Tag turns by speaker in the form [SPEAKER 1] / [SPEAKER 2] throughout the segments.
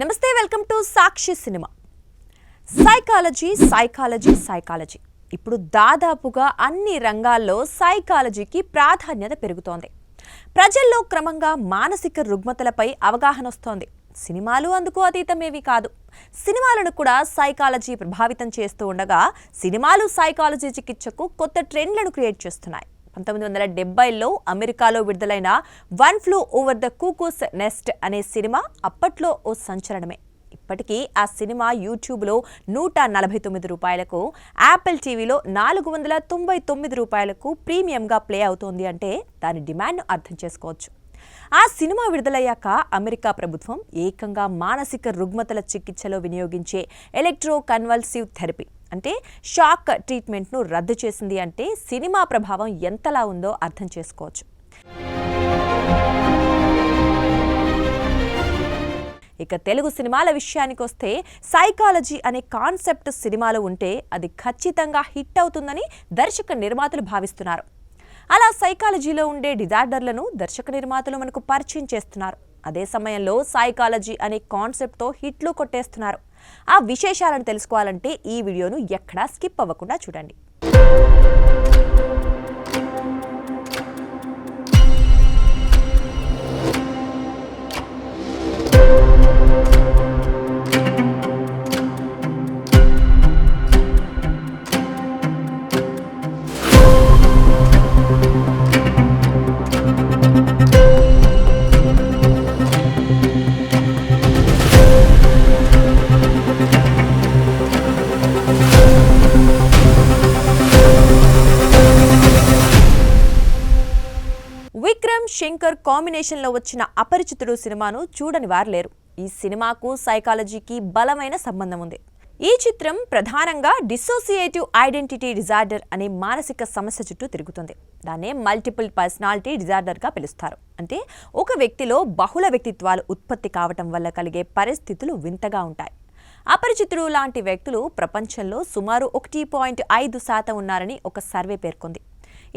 [SPEAKER 1] నమస్తే welcome to Sakshi cinema. Psychology ఇప్పుడు దాదాపుగా అన్ని రంగాల్లో సైకాలజీకి ప్రాధాన్యత పెరుగుతోంది. ప్రజల్లో క్రమంగా మానసిక రుగ్మతలపై అవగాహన వస్తోంది. సినిమాలు అందుకు అతీతమేవి కాదు. సినిమాలను కూడా సైకాలజీ ప్రభావితం చేస్తూ ఉండగా సినిమాలు సైకాలజీ చికిత్సకు కొత్త ట్రెండ్లను క్రియేట్ చేస్తున్నాయి. 1970లో అమెరికాలో విడుదలైన one flew over the cuckoo's nest అనే సినిమా అప్పట్లో ఓ సంచలనమే. ఇప్పటికీ ఆ సినిమా యూట్యూబ్లో 149 రూపాయలకు, యాపిల్ టీవీలో 499 రూపాయలకు ప్రీమియంగా ప్లే అవుతోంది అంటే దాని డిమాండ్ను అర్థం చేసుకోవచ్చు. ఆ సినిమా విడుదలయ్యాక అమెరికా ప్రభుత్వం ఏకంగా మానసిక రుగ్మతల చికిత్సలో వినియోగించే ఎలక్ట్రోకన్వల్సివ్ థెరపీ అంటే షాక్ ట్రీట్మెంట్ను రద్దు చేసింది. అంటే సినిమా ప్రభావం ఎంతలా ఉందో అర్థం చేసుకోవచ్చు. ఇక తెలుగు సినిమాల విషయానికి వస్తే సైకాలజీ అనే కాన్సెప్ట్ సినిమాలో ఉంటే అది ఖచ్చితంగా హిట్ అవుతుందని దర్శక నిర్మాతలు భావిస్తున్నారు. అలా సైకాలజీలో ఉండే డిజార్డర్లను దర్శక నిర్మాతలు మనకు పరిచయం చేస్తున్నారు. అదే సమయంలో సైకాలజీ అనే కాన్సెప్ట్తో హిట్లు కొట్టేస్తున్నారు. ఆ విశేషాలను తెలుసుకోవాలంటే ఈ వీడియోను ఎక్కడా స్కిప్ అవ్వకుండా చూడండి. విక్రమ్ శంకర్ కాంబినేషన్లో వచ్చిన అపరిచితుడు సినిమాను చూడని వారు లేరు. ఈ సినిమాకు సైకాలజీకి బలమైన సంబంధం ఉంది. ఈ చిత్రం ప్రధానంగా డిసోసియేటివ్ ఐడెంటిటీ డిజార్డర్ అనే మానసిక సమస్య చుట్టూ తిరుగుతుంది. దాన్నే మల్టిపుల్ పర్సనాలిటీ డిజార్డర్గా పిలుస్తారు. అంటే ఒక వ్యక్తిలో బహుళ వ్యక్తిత్వాలు ఉత్పత్తి కావటం వల్ల కలిగే పరిస్థితులు వింతగా ఉంటాయి. అపరిచితుడు లాంటి వ్యక్తులు ప్రపంచంలో సుమారు 1.5% ఉన్నారని ఒక సర్వే పేర్కొంది.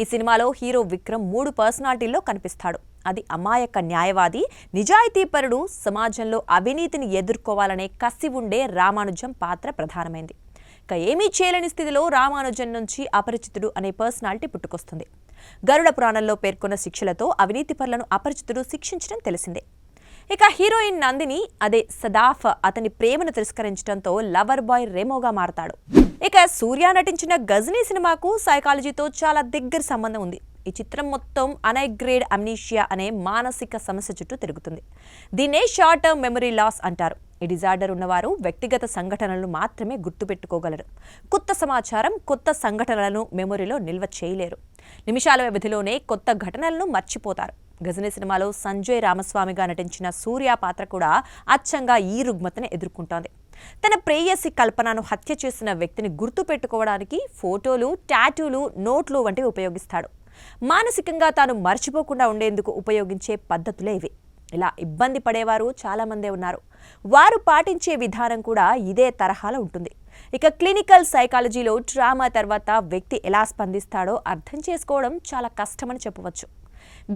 [SPEAKER 1] ఈ సినిమాలో హీరో విక్రమ్ 3 పర్సనాలిటీల్లో కనిపిస్తాడు. అది అమాయక న్యాయవాది, నిజాయితీపరుడు, సమాజంలో అవినీతిని ఎదుర్కోవాలనే కసి ఉండే రామానుజం పాత్ర ప్రధానమైంది. ఇక ఏమీ చేయలేని స్థితిలో రామానుజం నుంచి అపరిచితుడు అనే పర్సనాలిటీ పుట్టుకొస్తుంది. గరుడ పురాణంలో పేర్కొన్న శిక్షలతో అవినీతిపరులను అపరిచితుడు శిక్షించడం తెలిసిందే. ఇక హీరోయిన్ నందిని అదే సదాఫ్ అతని ప్రేమను తిరస్కరించడంతో లవర్ బాయ్ రెమోగా మారతాడు. ఇక సూర్య నటించిన గజనీ సినిమాకు సైకాలజీతో చాలా దగ్గర సంబంధం ఉంది. ఈ చిత్రం మొత్తం అనైగ్రేడ్ అమ్నీషియా అనే మానసిక సమస్య చుట్టూ తిరుగుతుంది. దీన్నే షార్ట్ టర్మ్ మెమరీ లాస్ అంటారు. ఈ డిజార్డర్ ఉన్నవారు వ్యక్తిగత సంఘటనలను మాత్రమే గుర్తుపెట్టుకోగలరు. కొత్త సమాచారం, కొత్త సంఘటనలను మెమరీలో నిల్వ చేయలేరు. నిమిషాల వ్యవధిలోనే కొత్త ఘటనలను మర్చిపోతారు. గజనీ సినిమాలో సంజయ్ రామస్వామిగా నటించిన సూర్య పాత్ర కూడా అచ్చంగా ఈ రుగ్మతను ఎదుర్కొంటోంది. తన ప్రేయసి కల్పనను హత్య చేసిన వ్యక్తిని గుర్తు పెట్టుకోవడానికి ఫోటోలు, టాటూలు, నోట్లు వంటివి ఉపయోగిస్తాడు. మానసికంగా తాను మర్చిపోకుండా ఉండేందుకు ఉపయోగించే పద్ధతులే ఇవి. ఇలా ఇబ్బంది పడేవారు చాలామందే ఉన్నారు. వారు పాటించే విధానం కూడా ఇదే తరహాలో ఉంటుంది. ఇక క్లినికల్ సైకాలజీలో ట్రామా తర్వాత వ్యక్తి ఎలా స్పందిస్తాడో అర్థం చేసుకోవడం చాలా కష్టమని చెప్పవచ్చు.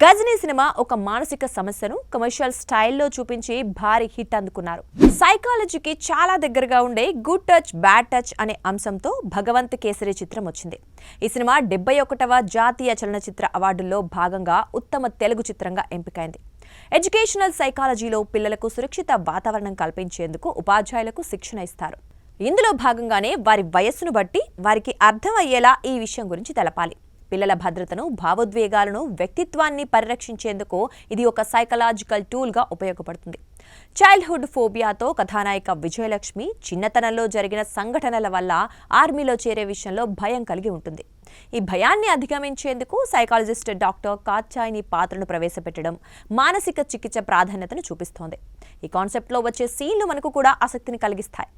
[SPEAKER 1] గజనీ సినిమా ఒక మానసిక సమస్యను కమర్షియల్ స్టైల్లో చూపించి భారీ హిట్ అందుకున్నారు. సైకాలజీకి చాలా దగ్గరగా ఉండే గుడ్ టచ్, బ్యాడ్ టచ్ అనే అంశంతో భగవంత్ కేసరి చిత్రం వచ్చింది. ఈ సినిమా 71వ జాతీయ చలనచిత్ర అవార్డుల్లో భాగంగా ఉత్తమ తెలుగు చిత్రంగా ఎంపికైంది. ఎడ్యుకేషనల్ సైకాలజీలో పిల్లలకు సురక్షిత వాతావరణం కల్పించేందుకు ఉపాధ్యాయులకు శిక్షణ ఇస్తారు. ఇందులో భాగంగానే వారి వయస్సును బట్టి వారికి అర్థం అయ్యేలా ఈ విషయం గురించి తెలపాలి. పిల్లల భద్రతను, భావోద్వేగాలను, వ్యక్తిత్వాన్ని పరిరక్షించేందుకు ఇది ఒక సైకలాజికల్ టూల్గా ఉపయోగపడుతుంది. చైల్డ్హుడ్ ఫోబియాతో కథానాయిక విజయలక్ష్మి చిన్నతనంలో జరిగిన సంఘటనల వల్ల ఆర్మీలో చేరే విషయంలో భయం కలిగి ఉంటుంది. ఈ భయాన్ని అధిగమించేందుకు సైకాలజిస్ట్ డాక్టర్ కాత్యాయని పాత్రను ప్రవేశపెట్టడం మానసిక చికిత్స ప్రాధాన్యతను చూపిస్తోంది. ఈ కాన్సెప్ట్లో వచ్చే సీన్లు మనకు కూడా ఆసక్తిని కలిగిస్తాయి.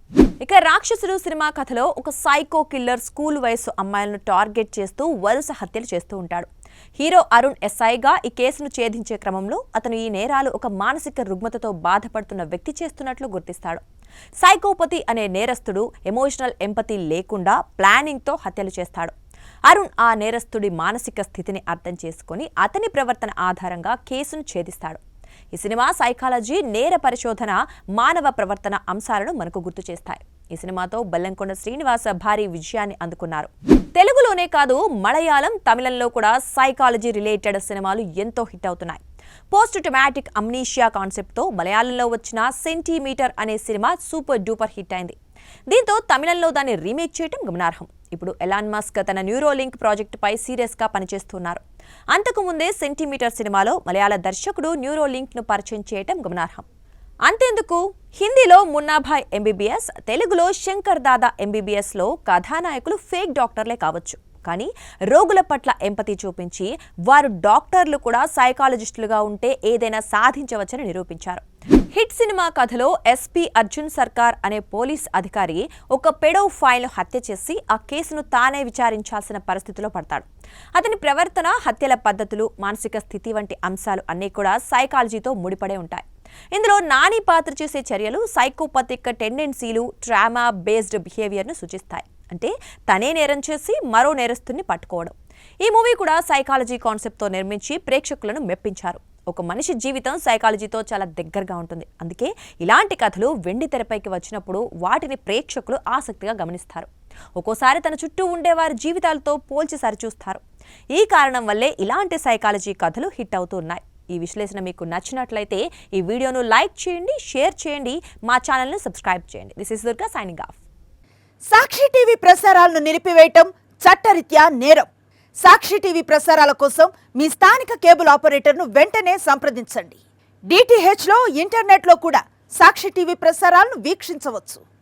[SPEAKER 1] ఇక రాక్షసుడు సినిమా కథలో ఒక సైకో కిల్లర్ స్కూల్ వయసు అమ్మాయిలను టార్గెట్ చేస్తూ వరుస హత్యలు చేస్తూ ఉంటాడు. హీరో అరుణ్ ఎస్ఐగా ఈ కేసును ఛేదించే క్రమంలో అతను ఈ నేరాలు ఒక మానసిక రుగ్మతతో బాధపడుతున్న వ్యక్తి చేస్తున్నట్లు గుర్తిస్తాడు. సైకోపతి అనే నేరస్తుడు ఎమోషనల్ ఎంపతి లేకుండా ప్లానింగ్తో హత్యలు చేస్తాడు. అరుణ్ ఆ నేరస్తుడి మానసిక స్థితిని అర్థం చేసుకుని అతని ప్రవర్తన ఆధారంగా కేసును ఛేదిస్తాడు. ఈ సినిమా సైకాలజీ, నేర పరిశోధన, మానవ ప్రవర్తన అంశాలను మనకు గుర్తు చేస్తాయి. ఈ సినిమాతో బెల్లంకొండ శ్రీనివాస భారీ విజయాన్ని అందుకున్నారు. తెలుగులోనే కాదు, మలయాళం, తమిళంలో కూడా సైకాలజీ రిలేటెడ్ సినిమాలు ఎంతో హిట్ అవుతున్నాయి. పోస్ట్ ట్రామాటిక్ అమ్నీషియా కాన్సెప్ట్తో మలయాళంలో వచ్చిన సెంటీమీటర్ అనే సినిమా సూపర్ డూపర్ హిట్ అయింది. దీంతో తమిళంలో దాన్ని రీమేక్ చేయడం గమనార్హం. ఇప్పుడు ఎలాన్ మస్క్ తన న్యూరోలింక్ ప్రాజెక్టుపై సీరియస్గా పనిచేస్తున్నారు. అంతకుముందే సెంటీమీటర్ సినిమాలో మలయాళ దర్శకుడు న్యూరోలింక్ను పరిచయం చేయడం గమనార్హం. అంతేందుకు, హిందీలో మున్నాభాయ్ ఎంబీబీఎస్, తెలుగులో శంకర్ దాదా ఎంబీబీఎస్లో కథానాయకులు ఫేక్ డాక్టర్లే కావచ్చు, కానీ రోగుల పట్ల ఎంపతి చూపించి వారు డాక్టర్లు కూడా సైకాలజిస్టులుగా ఉంటే ఏదైనా సాధించవచ్చని నిరూపించారు. హిట్ సినిమా కథలో ఎస్పీ అర్జున్ సర్కార్ అనే పోలీస్ అధికారి ఒక పెడోఫైల్ను హత్య చేసి ఆ కేసును తానే విచారించాల్సిన పరిస్థితిలో పడతాడు. అతని ప్రవర్తన, హత్యల పద్ధతులు, మానసిక స్థితి వంటి అంశాలు అన్నీ కూడా సైకాలజీతో ముడిపడే ఉంటాయి. ఇందులో నాని పాత్ర చేసే చర్యలు సైకోపతిక్ టెండెన్సీలు, ట్రామా బేస్డ్ బిహేవియర్ను సూచిస్తాయి. అంటే తనే నేరం చేసి మరో నేరస్తుని పట్టుకోవడం. ఈ మూవీ కూడా సైకాలజీ కాన్సెప్ట్తో నిర్మించి ప్రేక్షకులను మెప్పించారు. ఒక మనిషి జీవితం సైకాలజీతో చాలా దగ్గరగా ఉంటుంది. అందుకే ఇలాంటి కథలు వెండి తెరపైకి వచ్చినప్పుడు వాటిని ప్రేక్షకులు ఆసక్తిగా గమనిస్తారు. ఒక్కోసారి తన చుట్టూ ఉండే వారి జీవితాలతో పోల్చి సరిచూస్తారు. ఈ కారణం వల్లే ఇలాంటి సైకాలజీ కథలు హిట్ అవుతున్నాయి. ఈ విశ్లేషణ మీకు నచ్చినట్లయితే ఈ వీడియోను లైక్ చేయండి, షేర్ చేయండి, మా ఛానల్ను సబ్స్క్రైబ్ చేయండి. This is Durga signing off.
[SPEAKER 2] Sakshi TV ప్రసారాలను నిలిపివేయటం చట్టరీత్యా నేరం. సాక్షి టీవీ ప్రసారాల కోసం మీ స్థానిక కేబుల్ ఆపరేటర్ను వెంటనే సంప్రదించండి. DTHలో, ఇంటర్నెట్లో కూడా సాక్షి టీవీ ప్రసారాలను వీక్షించవచ్చు.